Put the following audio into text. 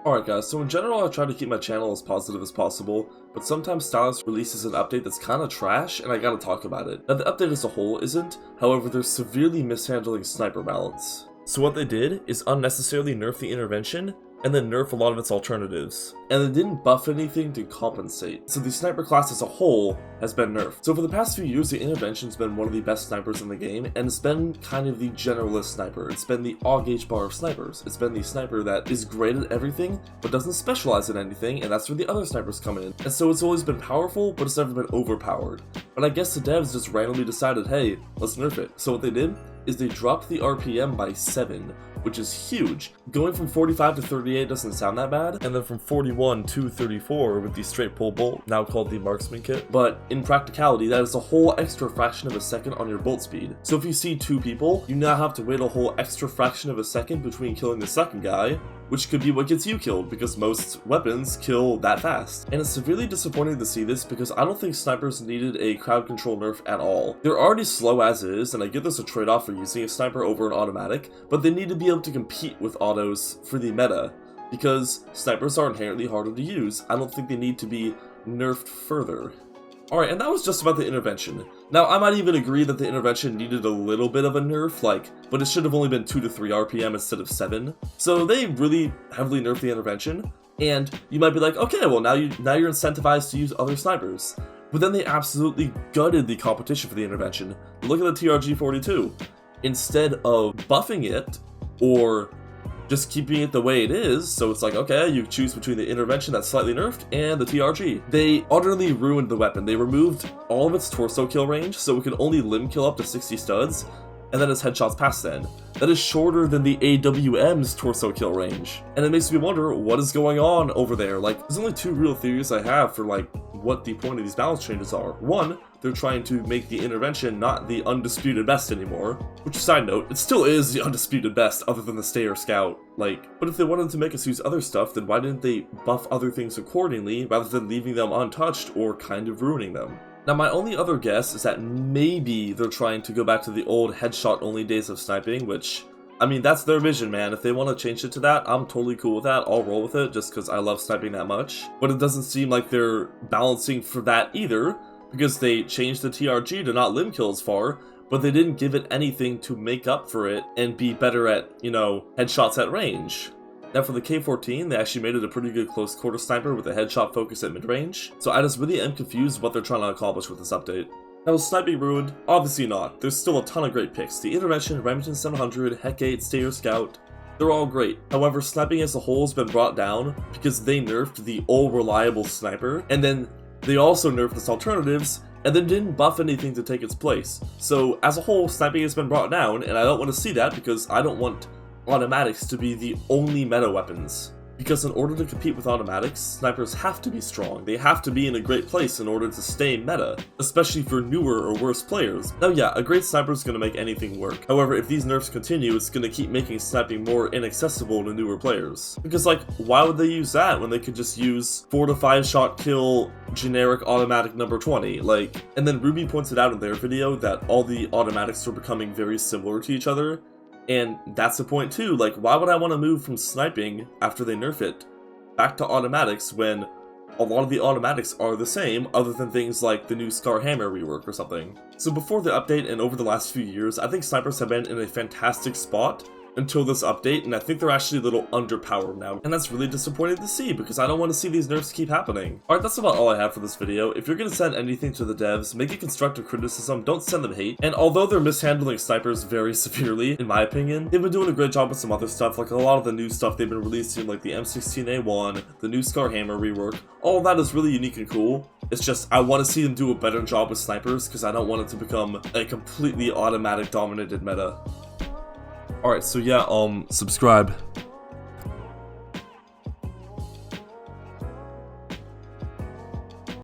Alright guys, so in general I try to keep my channel as positive as possible, but sometimes Stylis releases an update that's kinda trash and I gotta talk about it. Now the update as a whole isn't, however they're severely mishandling sniper balance. So what they did is unnecessarily nerf the intervention, and then nerf a lot of its alternatives. And they didn't buff anything to compensate. So the sniper class as a whole has been nerfed. So for the past few years, the intervention's been one of the best snipers in the game, and it's been kind of the generalist sniper. It's been the all-gauge bar of snipers. It's been the sniper that is great at everything, but doesn't specialize in anything, and that's where the other snipers come in. And so it's always been powerful, but it's never been overpowered. But I guess the devs just randomly decided, hey, let's nerf it. So what they did is they dropped the RPM by 7, which is huge. Going from 45 to 38 doesn't sound that bad, and then from 41 to 34 with the straight pull bolt, now called the marksman kit. But in practicality, that is a whole extra fraction of a second on your bolt speed. So if you see 2 people, you now have to wait a whole extra fraction of a second between killing the second guy, which could be what gets you killed, because most weapons kill that fast. And it's severely disappointing to see this, because I don't think snipers needed a crowd control nerf at all. They're already slow as is, and I give this a trade-off for using a sniper over an automatic, but they need to be able to compete with autos for the meta, because snipers are inherently harder to use. I don't think they need to be nerfed further. Alright, and that was just about the intervention. Now, I might even agree that the intervention needed a little bit of a nerf, but it should have only been 2 to 3 RPM instead of 7. So they really heavily nerfed the intervention, and you might be like, okay, well now you're incentivized to use other snipers. But then they absolutely gutted the competition for the intervention. Look at the TRG-42. Instead of buffing it, or just keeping it the way it is, so it's like, okay, you choose between the intervention that's slightly nerfed and the TRG. They utterly ruined the weapon. They removed all of its torso kill range, so it could only limb kill up to 60 studs, and then its headshots past then. That is shorter than the AWM's torso kill range. And it makes me wonder, what is going on over there? There's only 2 real theories I have for, what the point of these balance changes are. One, they're trying to make the intervention not the undisputed best anymore. Which, side note, it still is the undisputed best other than the Stayer Scout. But if they wanted to make us use other stuff, then why didn't they buff other things accordingly rather than leaving them untouched or kind of ruining them? Now, my only other guess is that maybe they're trying to go back to the old headshot-only days of sniping, which, I mean, that's their vision, man. If they want to change it to that, I'm totally cool with that. I'll roll with it just because I love sniping that much. But it doesn't seem like they're balancing for that either, because they changed the TRG to not limb kill as far, but they didn't give it anything to make up for it and be better at, headshots at range. Now for the K-14, they actually made it a pretty good close quarter sniper with a headshot focus at mid-range, so I just really am confused what they're trying to accomplish with this update. Now is sniping ruined? Obviously not. There's still a ton of great picks. The Intervention, Remington 700, Hec 8, Stayer Scout, they're all great. However, sniping as a whole has been brought down because they nerfed the old reliable sniper, and then they also nerfed its alternatives, and then didn't buff anything to take its place. So as a whole, sniping has been brought down, and I don't want to see that because I don't want automatics to be the only meta weapons. Because in order to compete with automatics, snipers have to be strong. They have to be in a great place in order to stay meta, especially for newer or worse players. Now yeah, a great sniper is going to make anything work. However, if these nerfs continue, it's going to keep making sniping more inaccessible to newer players. Because why would they use that when they could just use 4 to 5 shot kill generic automatic number 20? And then Ruby pointed out in their video that all the automatics are becoming very similar to each other. And that's the point too, why would I want to move from sniping after they nerf it back to automatics when a lot of the automatics are the same other than things like the new Scar Hammer rework or something. So before the update and over the last few years, I think snipers have been in a fantastic spot until this update, and I think they're actually a little underpowered now, and that's really disappointing to see because I don't want to see these nerfs keep happening. Alright, that's about all I have for this video. If you're going to send anything to the devs, make it constructive criticism, don't send them hate, and although they're mishandling snipers very severely, in my opinion, they've been doing a great job with some other stuff, a lot of the new stuff they've been releasing, the M16A1, the new Scar Hammer rework. All of that is really unique and cool. It's just, I want to see them do a better job with snipers because I don't want it to become a completely automatic dominated meta. Alright, so yeah, subscribe.